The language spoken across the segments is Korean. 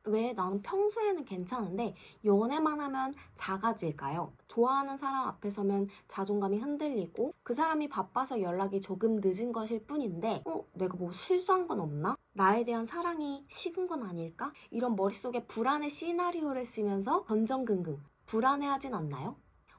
왜 나는 평소에는 괜찮은데 연애만 하면 작아질까요? 좋아하는 사람 앞에 서면 자존감이 흔들리고 그 사람이 바빠서 연락이 조금 늦은 것일 뿐인데 내가 뭐 실수한 건 없나? 나에 대한 사랑이 식은 건 아닐까? 이런 머릿속에 불안의 시나리오를 쓰면서 전전긍긍 불안해하진 않나요?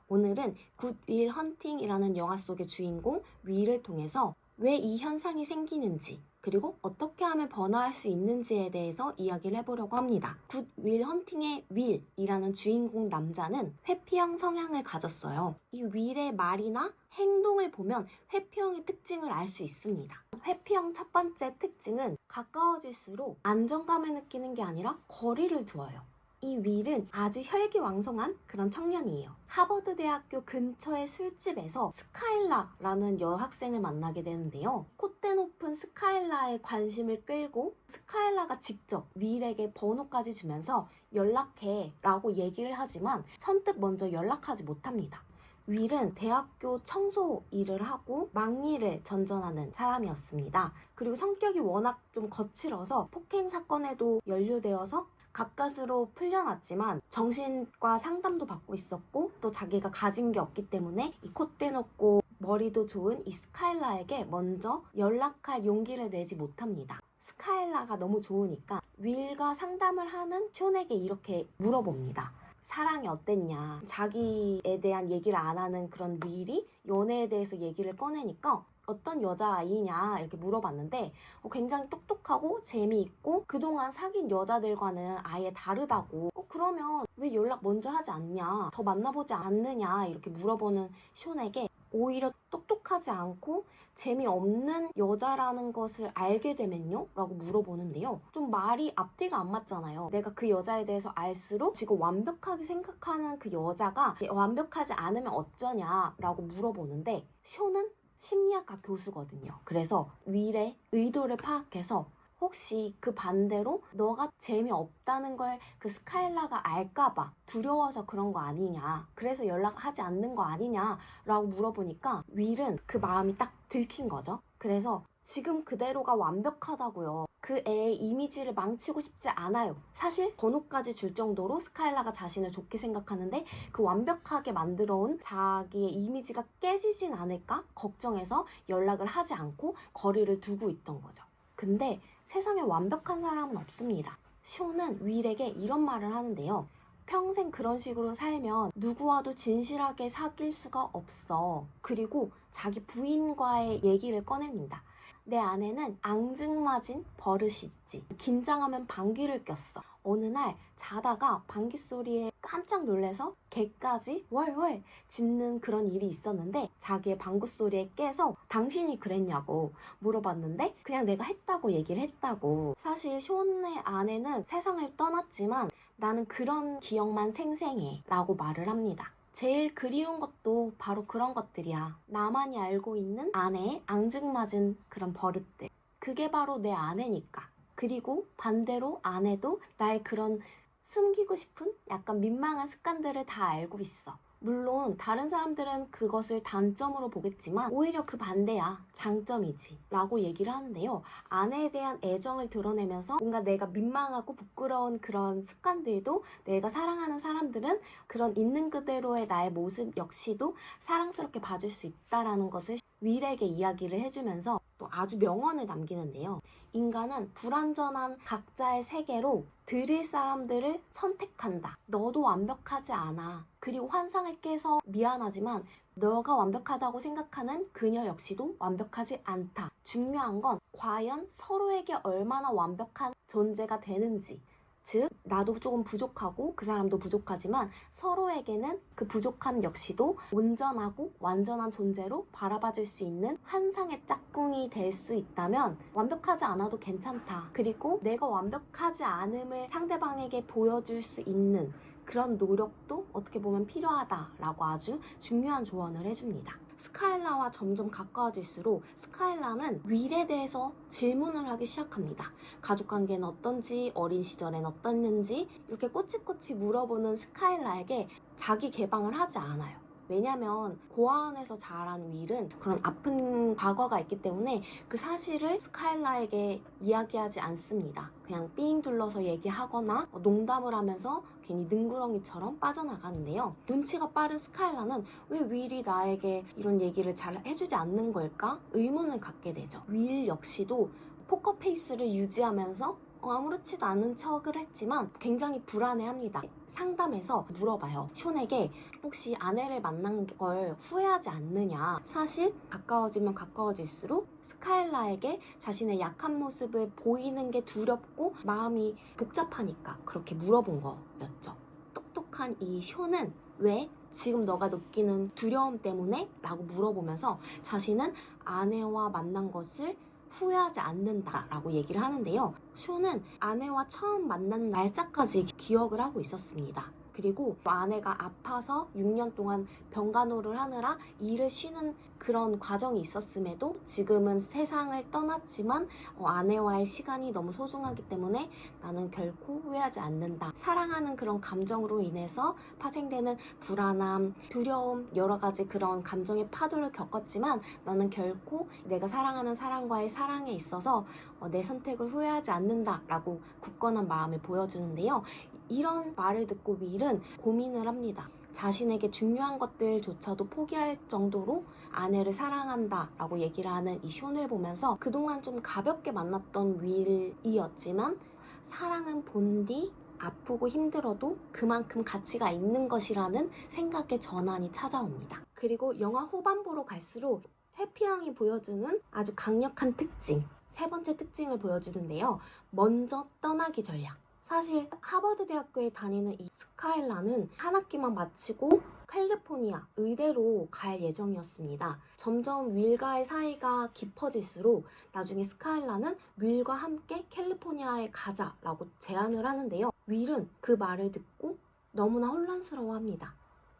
오늘은 굿 윌 헌팅이라는 영화 속의 주인공 윌을 통해서 왜 이 현상이 생기는지 그리고 어떻게 하면 번화할 수 있는지에 대해서 이야기를 해보려고 합니다. 굿 윌 헌팅의 윌이라는 주인공 남자는 회피형 성향을 가졌어요. 이 윌의 말이나 행동을 보면 회피형의 특징을 알 수 있습니다. 회피형 첫 번째 특징은 가까워질수록 안정감을 느끼는 게 아니라 거리를 두어요. 이 윌은 아주 혈기왕성한 그런 청년이에요. 하버드 대학교 근처의 술집에서 스카일라라는 여학생을 만나게 되는데요. 콧대 높은 스카일라의 관심을 끌고 스카일라가 직접 윌에게 번호까지 주면서 연락해 라고 얘기를 하지만 선뜻 먼저 연락하지 못합니다. 윌은 대학교 청소 일을 하고 막일을 전전하는 사람이었습니다. 그리고 성격이 워낙 좀 거칠어서 폭행 사건에도 연루되어서 가까스로 풀려났지만 정신과 상담도 받고 있었고 또 자기가 가진 게 없기 때문에 이 콧대 높고 머리도 좋은 이 스카일라에게 먼저 연락할 용기를 내지 못합니다. 스카일라가 너무 좋으니까 윌과 상담을 하는 숀에게 이렇게 물어봅니다. 사랑이 어땠냐. 자기에 대한 얘기를 안 하는 그런 윌이 연애에 대해서 얘기를 꺼내니까 어떤 여자아이냐 이렇게 물어봤는데 굉장히 똑똑하고 재미있고 그동안 사귄 여자들과는 아예 다르다고 그러면 왜 연락 먼저 하지 않냐 더 만나보지 않느냐 이렇게 물어보는 숀에게 오히려 똑똑하지 않고 재미없는 여자라는 것을 알게 되면요? 라고 물어보는데요. 좀 말이 앞뒤가 안 맞잖아요. 내가 그 여자에 대해서 알수록 지금 완벽하게 생각하는 그 여자가 완벽하지 않으면 어쩌냐 라고 물어보는데 숀은 심리학과 교수거든요. 그래서 윌의 의도를 파악해서 혹시 그 반대로 너가 재미없다는 걸 그 스카일라가 알까봐 두려워서 그런 거 아니냐. 그래서 연락하지 않는 거 아니냐 라고 물어보니까 윌은 그 마음이 딱 들킨 거죠. 그래서 지금 그대로가 완벽하다고요. 그 애의 이미지를 망치고 싶지 않아요. 사실 번호까지 줄 정도로 스카일라가 자신을 좋게 생각하는데 그 완벽하게 만들어온 자기의 이미지가 깨지진 않을까 걱정해서 연락을 하지 않고 거리를 두고 있던 거죠. 근데 세상에 완벽한 사람은 없습니다. 숀은 윌에게 이런 말을 하는데요. 평생 그런 식으로 살면 누구와도 진실하게 사귈 수가 없어. 그리고 자기 부인과의 얘기를 꺼냅니다. 내 안에는 앙증맞은 버릇이 있지. 긴장하면 방귀를 꼈어. 어느 날 자다가 방귀 소리에 깜짝 놀라서 개까지 월월 짖는 그런 일이 있었는데 자기의 방구 소리에 깨서 당신이 그랬냐고 물어봤는데 그냥 내가 했다고 얘기를 했다고. 사실 숀의 아내는 세상을 떠났지만 나는 그런 기억만 생생해 라고 말을 합니다. 제일 그리운 것도 바로 그런 것들이야. 나만이 알고 있는 아내의 앙증맞은 그런 버릇들. 그게 바로 내 아내니까. 그리고 반대로 아내도 나의 그런 숨기고 싶은 약간 민망한 습관들을 다 알고 있어. 물론 다른 사람들은 그것을 단점으로 보겠지만 오히려 그 반대야. 장점이지. 라고 얘기를 하는데요. 아내에 대한 애정을 드러내면서 뭔가 내가 민망하고 부끄러운 그런 습관들도 내가 사랑하는 사람들은 그런 있는 그대로의 나의 모습 역시도 사랑스럽게 봐줄 수 있다라는 것을 윌에게 이야기를 해주면서 또 아주 명언을 남기는데요. 인간은 불완전한 각자의 세계로 들일 사람들을 선택한다. 너도 완벽하지 않아. 그리고 환상을 깨서 미안하지만 너가 완벽하다고 생각하는 그녀 역시도 완벽하지 않다. 중요한 건 과연 서로에게 얼마나 완벽한 존재가 되는지. 즉 나도 조금 부족하고 그 사람도 부족하지만 서로에게는 그 부족함 역시도 온전하고 완전한 존재로 바라봐줄 수 있는 환상의 짝꿍이 될 수 있다면 완벽하지 않아도 괜찮다. 그리고 내가 완벽하지 않음을 상대방에게 보여줄 수 있는 그런 노력도 어떻게 보면 필요하다라고 아주 중요한 조언을 해줍니다. 스카일라와 점점 가까워질수록 스카일라는 윌에 대해서 질문을 하기 시작합니다. 가족관계는 어떤지, 어린 시절엔 어땠는지 이렇게 꼬치꼬치 물어보는 스카일라에게 자기 개방을 하지 않아요. 왜냐면 고아원에서 자란 윌은 그런 아픈 과거가 있기 때문에 그 사실을 스카일라에게 이야기하지 않습니다. 그냥 삥 둘러서 얘기하거나 농담을 하면서 괜히 능구렁이처럼 빠져나가는데요. 눈치가 빠른 스카일라는 왜 윌이 나에게 이런 얘기를 잘 해주지 않는 걸까? 의문을 갖게 되죠. 윌 역시도 포커페이스를 유지하면서 아무렇지도 않은 척을 했지만 굉장히 불안해합니다. 상담에서 물어봐요. 숀에게 혹시 아내를 만난 걸 후회하지 않느냐. 사실 가까워지면 가까워질수록 스카일라에게 자신의 약한 모습을 보이는 게 두렵고 마음이 복잡하니까 그렇게 물어본 거였죠. 똑똑한 이 숀은 왜 지금 너가 느끼는 두려움 때문에? 라고 물어보면서 자신은 아내와 만난 것을 후회하지 않는다 라고 얘기를 하는데요. 숀은 아내와 처음 만난 날짜까지 기억을 하고 있었습니다. 그리고 아내가 아파서 6년 동안 병간호를 하느라 일을 쉬는 그런 과정이 있었음에도 지금은 세상을 떠났지만 아내와의 시간이 너무 소중하기 때문에 나는 결코 후회하지 않는다. 사랑하는 그런 감정으로 인해서 파생되는 불안함, 두려움, 여러 가지 그런 감정의 파도를 겪었지만 나는 결코 내가 사랑하는 사람과의 사랑에 있어서 내 선택을 후회하지 않는다 라고 굳건한 마음을 보여주는데요. 이런 말을 듣고 윌은 고민을 합니다. 자신에게 중요한 것들조차도 포기할 정도로 아내를 사랑한다 라고 얘기를 하는 이 숀을 보면서 그동안 좀 가볍게 만났던 윌이었지만 사랑은 본디 아프고 힘들어도 그만큼 가치가 있는 것이라는 생각의 전환이 찾아옵니다. 그리고 영화 후반부로 갈수록 해피형이 보여주는 아주 강력한 특징, 세 번째 특징을 보여주는데요. 먼저 떠나기 전략. 사실 하버드 대학교에 다니는 이 스카일라는 한 학기만 마치고 캘리포니아 의대로 갈 예정이었습니다. 점점 윌과의 사이가 깊어질수록 나중에 스카일라는 윌과 함께 캘리포니아에 가자라고 제안을 하는데요. 윌은 그 말을 듣고 너무나 혼란스러워합니다.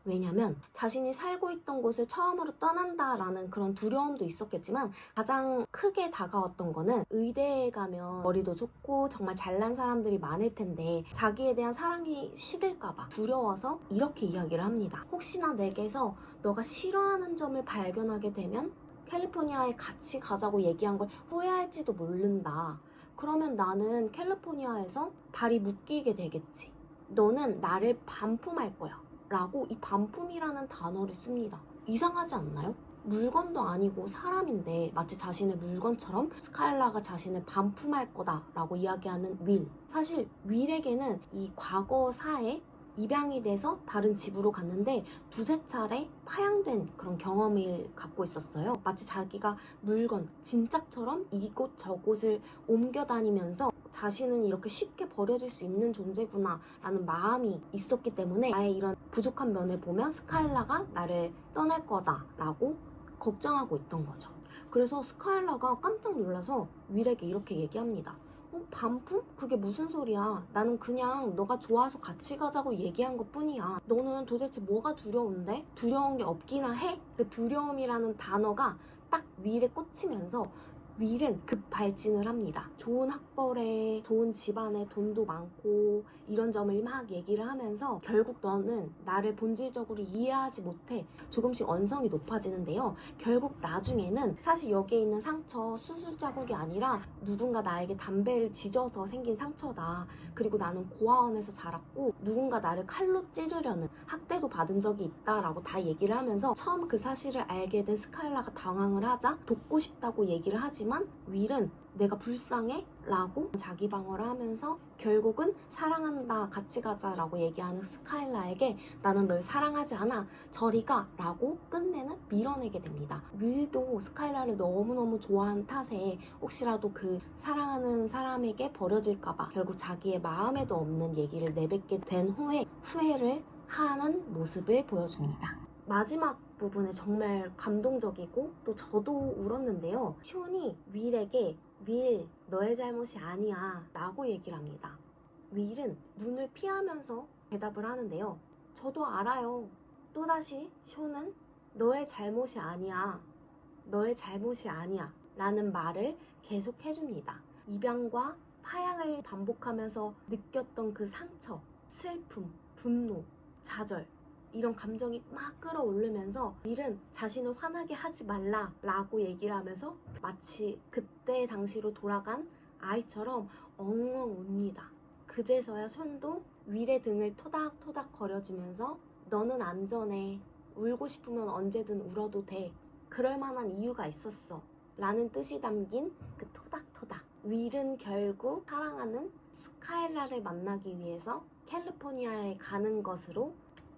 왜냐면 자신이 살고 있던 곳을 처음으로 떠난다라는 그런 두려움도 있었겠지만 가장 크게 다가왔던 거는 의대에 가면 머리도 좋고 정말 잘난 사람들이 많을 텐데 자기에 대한 사랑이 식을까봐 두려워서 이렇게 이야기를 합니다. 혹시나 내게서 너가 싫어하는 점을 발견하게 되면 캘리포니아에 같이 가자고 얘기한 걸 후회할지도 모른다. 그러면 나는 캘리포니아에서 발이 묶이게 되겠지. 너는 나를 반품할 거야. 라고 이 반품이라는 단어를 씁니다. 이상하지 않나요? 물건도 아니고 사람인데 마치 자신의 물건처럼 스카일라가 자신을 반품할 거다라고 이야기하는 윌. 사실 윌에게는 이 과거사에 입양이 돼서 다른 집으로 갔는데 두세 차례 파양된 그런 경험을 갖고 있었어요. 마치 자기가 물건, 진짝처럼 이곳 저곳을 옮겨 다니면서 자신은 이렇게 쉽게 버려질 수 있는 존재구나 라는 마음이 있었기 때문에 나의 이런 부족한 면을 보면 스카일라가 나를 떠날 거다 라고 걱정하고 있던 거죠. 그래서 스카일라가 깜짝 놀라서 윌에게 이렇게 얘기합니다. 반품? 그게 무슨 소리야? 나는 그냥 너가 좋아서 같이 가자고 얘기한 것 뿐이야. 너는 도대체 뭐가 두려운데? 두려운 게 없기나 해? 그 두려움이라는 단어가 딱 윌에 꽂히면서 윌은 급 발진을 합니다. 좋은 학벌에 좋은 집안에 돈도 많고 이런 점을 막 얘기를 하면서 결국 너는 나를 본질적으로 이해하지 못해 조금씩 언성이 높아지는데요. 결국 나중에는 사실 여기에 있는 상처 수술 자국이 아니라 누군가 나에게 담배를 지져서 생긴 상처다. 그리고 나는 고아원에서 자랐고 누군가 나를 칼로 찌르려는 학대도 받은 적이 있다라고 다 얘기를 하면서 처음 그 사실을 알게 된 스카일라가 당황을 하자 돕고 싶다고 얘기를 하지만 윌은 내가 불쌍해? 라고 자기 방어를 하면서 결국은 사랑한다 같이 가자 라고 얘기하는 스카일라에게 나는 널 사랑하지 않아 저리 가 라고 끝내는 밀어내게 됩니다. 윌도 스카일라를 너무너무 좋아하는 탓에 혹시라도 그 사랑하는 사람에게 버려질까봐 결국 자기의 마음에도 없는 얘기를 내뱉게 된 후에 후회를 하는 모습을 보여줍니다. 마지막 부분에 정말 감동적이고 또 저도 울었는데요. 숀이 윌에게 윌, 너의 잘못이 아니야 라고 얘기를 합니다. 윌은 눈을 피하면서 대답을 하는데요. 저도 알아요. 또다시 숀은 너의 잘못이 아니야. 너의 잘못이 아니야 라는 말을 계속 해줍니다. 입양과 파양을 반복하면서 느꼈던 그 상처, 슬픔, 분노, 좌절 이런 감정이 막 끌어오르면서 윌은 자신을 화나게 하지 말라 라고 얘기를 하면서 마치 그때 당시로 돌아간 아이처럼 엉엉 웁니다. 그제서야 손도 윌의 등을 토닥토닥 거려주면서 너는 안전해. 울고 싶으면 언제든 울어도 돼. 그럴 만한 이유가 있었어. 라는 뜻이 담긴 그 토닥토닥. 윌은 결국 사랑하는 스카일라를 만나기 위해서 캘리포니아에 가는 것으로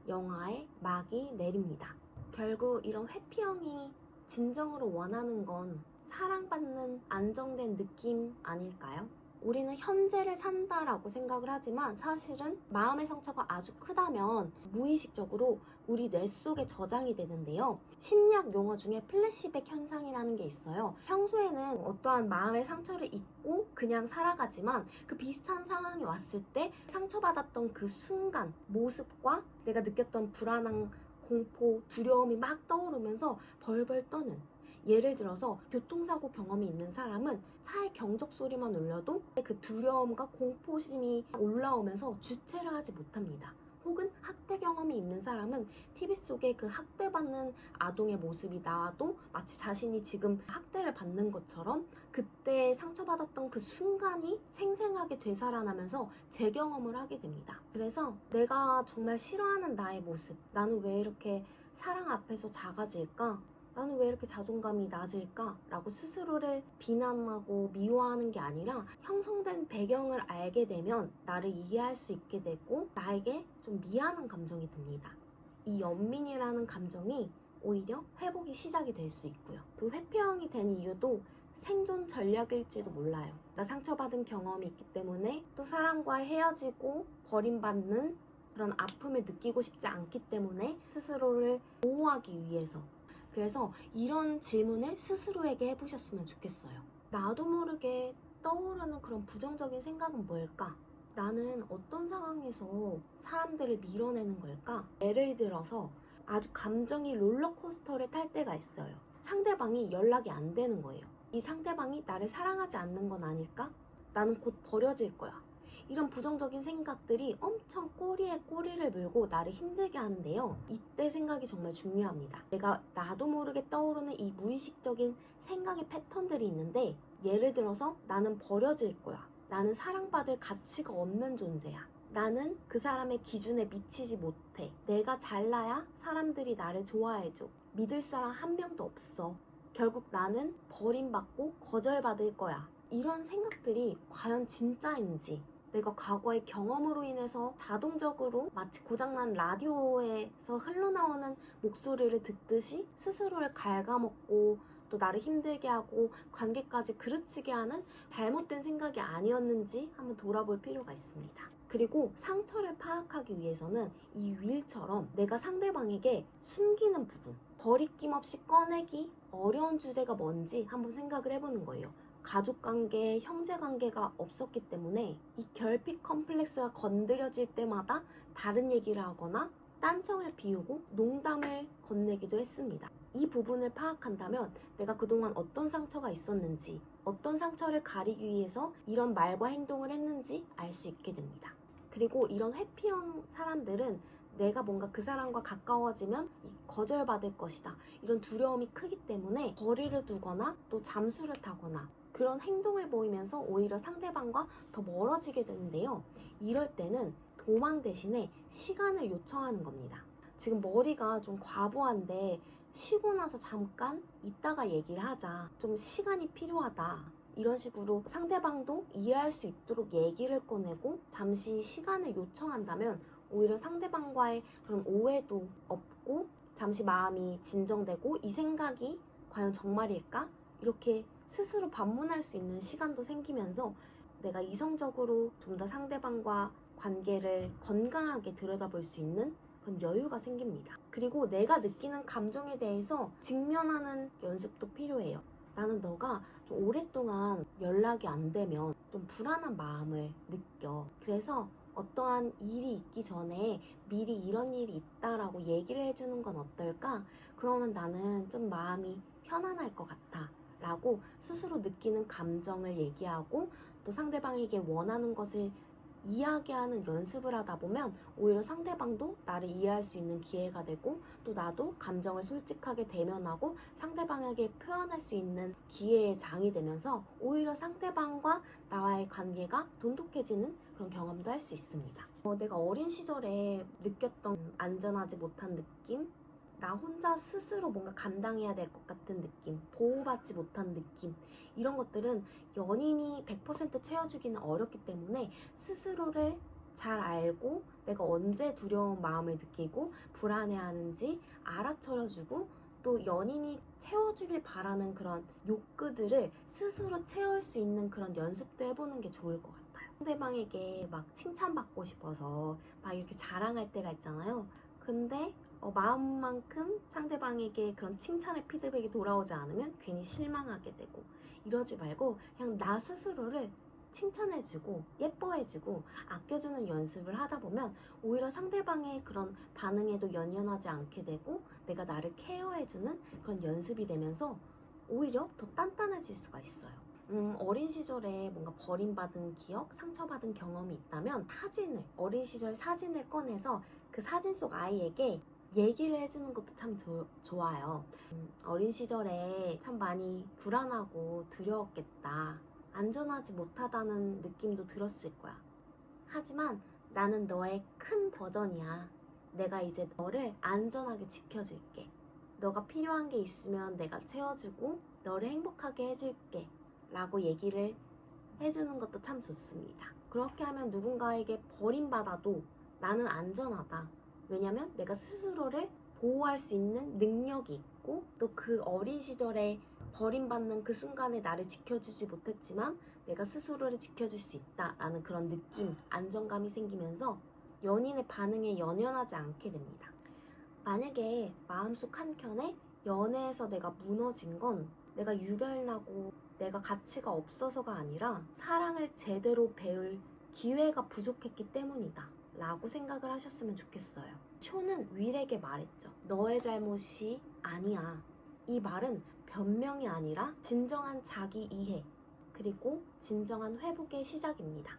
영화의 막이 내립니다. 결국 이런 회피형이 진정으로 원하는 건 사랑받는 안정된 느낌 아닐까요? 우리는 현재를 산다라고 생각을 하지만 사실은 마음의 상처가 아주 크다면 무의식적으로 우리 뇌 속에 저장이 되는데요. 심리학 용어 중에 플래시백 현상이라는 게 있어요. 평소에는 어떠한 마음의 상처를 잊고 그냥 살아가지만 그 비슷한 상황이 왔을 때 상처받았던 그 순간 모습과 내가 느꼈던 불안한 공포, 두려움이 막 떠오르면서 벌벌 떠는, 예를 들어서 교통사고 경험이 있는 사람은 차의 경적 소리만 울려도 그 두려움과 공포심이 올라오면서 주체를 하지 못합니다. 혹은 학대 경험이 있는 사람은 TV 속에 그 학대받는 아동의 모습이 나와도 마치 자신이 지금 학대를 받는 것처럼 그때 상처받았던 그 순간이 생생하게 되살아나면서 재경험을 하게 됩니다. 그래서 내가 정말 싫어하는 나의 모습, 나는 왜 이렇게 사랑 앞에서 작아질까? 나는 왜 이렇게 자존감이 낮을까? 라고 스스로를 비난하고 미워하는 게 아니라 형성된 배경을 알게 되면 나를 이해할 수 있게 되고 나에게 좀 미안한 감정이 듭니다. 이 연민이라는 감정이 오히려 회복이 시작이 될 수 있고요. 그 회피형이 된 이유도 생존 전략일지도 몰라요. 나 상처받은 경험이 있기 때문에 또 사람과 헤어지고 버림받는 그런 아픔을 느끼고 싶지 않기 때문에 스스로를 보호하기 위해서. 그래서 이런 질문을 스스로에게 해보셨으면 좋겠어요. 나도 모르게 떠오르는 그런 부정적인 생각은 뭘까? 나는 어떤 상황에서 사람들을 밀어내는 걸까? 예를 들어서 아주 감정이 롤러코스터를 탈 때가 있어요. 상대방이 연락이 안 되는 거예요. 이 상대방이 나를 사랑하지 않는 건 아닐까? 나는 곧 버려질 거야. 이런 부정적인 생각들이 엄청 꼬리에 꼬리를 물고 나를 힘들게 하는데요. 이때 생각이 정말 중요합니다. 내가 나도 모르게 떠오르는 이 무의식적인 생각의 패턴들이 있는데, 예를 들어서 나는 버려질 거야. 나는 사랑받을 가치가 없는 존재야. 나는 그 사람의 기준에 미치지 못해. 내가 잘나야 사람들이 나를 좋아해줘. 믿을 사람 한 명도 없어. 결국 나는 버림받고 거절받을 거야. 이런 생각들이 과연 진짜인지, 내가 과거의 경험으로 인해서 자동적으로 마치 고장난 라디오에서 흘러나오는 목소리를 듣듯이 스스로를 갉아먹고 또 나를 힘들게 하고 관계까지 그르치게 하는 잘못된 생각이 아니었는지 한번 돌아볼 필요가 있습니다. 그리고 상처를 파악하기 위해서는 이 윌처럼 내가 상대방에게 숨기는 부분, 거리낌 없이 꺼내기 어려운 주제가 뭔지 한번 생각을 해보는 거예요. 가족관계, 형제관계가 없었기 때문에 이 결핍 컴플렉스가 건드려질 때마다 다른 얘기를 하거나 딴청을 피우고 농담을 건네기도 했습니다. 이 부분을 파악한다면 내가 그동안 어떤 상처가 있었는지, 어떤 상처를 가리기 위해서 이런 말과 행동을 했는지 알 수 있게 됩니다. 그리고 이런 회피형 사람들은 내가 뭔가 그 사람과 가까워지면 거절받을 것이다, 이런 두려움이 크기 때문에 거리를 두거나 또 잠수를 타거나 그런 행동을 보이면서 오히려 상대방과 더 멀어지게 되는데요. 이럴 때는 도망 대신에 시간을 요청하는 겁니다. 지금 머리가 좀 과부한데 쉬고 나서 잠깐 이따가 얘기를 하자. 좀 시간이 필요하다. 이런 식으로 상대방도 이해할 수 있도록 얘기를 꺼내고 잠시 시간을 요청한다면 오히려 상대방과의 그런 오해도 없고 잠시 마음이 진정되고 이 생각이 과연 정말일까? 이렇게 스스로 반문할 수 있는 시간도 생기면서 내가 이성적으로 좀 더 상대방과 관계를 건강하게 들여다볼 수 있는 그런 여유가 생깁니다. 그리고 내가 느끼는 감정에 대해서 직면하는 연습도 필요해요. 나는 너가 좀 오랫동안 연락이 안 되면 좀 불안한 마음을 느껴. 그래서 어떠한 일이 있기 전에 미리 이런 일이 있다라고 얘기를 해주는 건 어떨까? 그러면 나는 좀 마음이 편안할 것 같아. 라고 스스로 느끼는 감정을 얘기하고 또 상대방에게 원하는 것을 이야기하는 연습을 하다 보면 오히려 상대방도 나를 이해할 수 있는 기회가 되고 또 나도 감정을 솔직하게 대면하고 상대방에게 표현할 수 있는 기회의 장이 되면서 오히려 상대방과 나와의 관계가 돈독해지는 그런 경험도 할 수 있습니다. 내가 어린 시절에 느꼈던 안전하지 못한 느낌, 나 혼자 스스로 뭔가 감당해야 될 것 같은 느낌, 보호받지 못한 느낌, 이런 것들은 연인이 100% 채워주기는 어렵기 때문에 스스로를 잘 알고 내가 언제 두려운 마음을 느끼고 불안해하는지 알아차려주고 또 연인이 채워주길 바라는 그런 욕구들을 스스로 채울 수 있는 그런 연습도 해보는 게 좋을 것 같아요. 상대방에게 막 칭찬받고 싶어서 막 이렇게 자랑할 때가 있잖아요. 근데 마음만큼 상대방에게 그런 칭찬의 피드백이 돌아오지 않으면 괜히 실망하게 되고 이러지 말고 그냥 나 스스로를 칭찬해주고 예뻐해주고 아껴주는 연습을 하다 보면 오히려 상대방의 그런 반응에도 연연하지 않게 되고 내가 나를 케어해주는 그런 연습이 되면서 오히려 더 단단해질 수가 있어요. 어린 시절에 뭔가 버림받은 기억, 상처받은 경험이 있다면 어린 시절 사진을 꺼내서 그 사진 속 아이에게 얘기를 해주는 것도 참 좋아요. 어린 시절에 참 많이 불안하고 두려웠겠다. 안전하지 못하다는 느낌도 들었을 거야. 하지만 나는 너의 큰 버전이야. 내가 이제 너를 안전하게 지켜줄게. 너가 필요한 게 있으면 내가 채워주고 너를 행복하게 해줄게. 라고 얘기를 해주는 것도 참 좋습니다. 그렇게 하면 누군가에게 버림받아도 나는 안전하다. 왜냐면 내가 스스로를 보호할 수 있는 능력이 있고 또 그 어린 시절에 버림받는 그 순간에 나를 지켜주지 못했지만 내가 스스로를 지켜줄 수 있다라는 그런 느낌, 안정감이 생기면서 연인의 반응에 연연하지 않게 됩니다. 만약에 마음속 한켠에 연애에서 내가 무너진 건 내가 유별나고 내가 가치가 없어서가 아니라 사랑을 제대로 배울 기회가 부족했기 때문이다 라고 생각을 하셨으면 좋겠어요. 쇼는 윌에게 말했죠. 너의 잘못이 아니야. 이 말은 변명이 아니라 진정한 자기 이해 그리고 진정한 회복의 시작입니다.